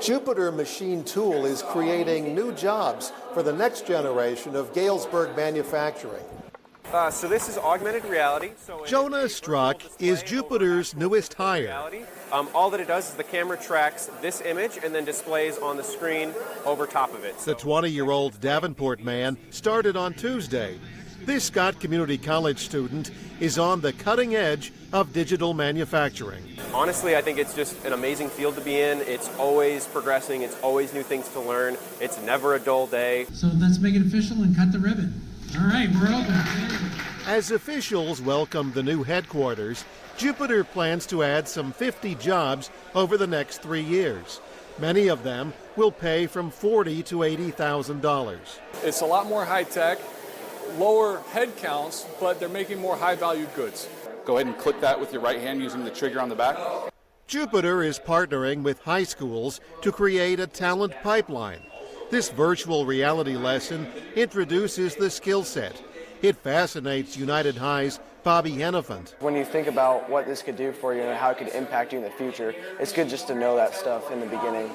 Jupiter Machine Tool is creating new jobs for the next generation of Galesburg manufacturing. So this is augmented reality. Jonah Struck is Jupiter's newest hire. All that it does is the camera tracks this image and then displays on the screen over top of it. The 20-year-old Davenport man started on Tuesday. This Scott Community College student is on the cutting edge of digital manufacturing. Honestly, I think it's just an amazing field to be in. It's always progressing. It's always new things to learn. It's never a dull day. So let's make it official and cut the ribbon. All right, we're open. As officials welcome the new headquarters, Jupiter plans to add some 50 jobs over the next 3 years. Many of them will pay from $40,000 to $80,000. It's a lot more high-tech, lower head counts, but they're making more high-value goods. Go ahead and click that with your right hand using the trigger on the back. Jupiter is partnering with high schools to create a talent pipeline. This virtual reality lesson introduces the skill set. It fascinates United High's Bobby Hennefant. When you think about what this could do for you and how it could impact you in the future, it's good just to know that stuff in the beginning.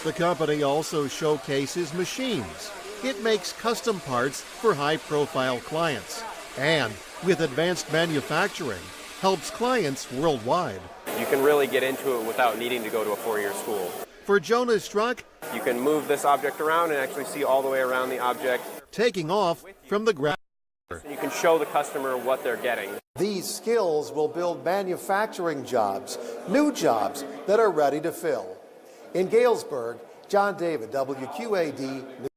The company also showcases machines. It makes custom parts for high-profile clients. And with advanced manufacturing, helps clients worldwide. You can really get into it without needing to go to a 4-year school. For Jonah Struck, you can move this object around and actually see all the way around the object. Taking off from the ground. You can show the customer what they're getting. These skills will build manufacturing jobs, new jobs that are ready to fill. In Galesburg, John David, WQAD.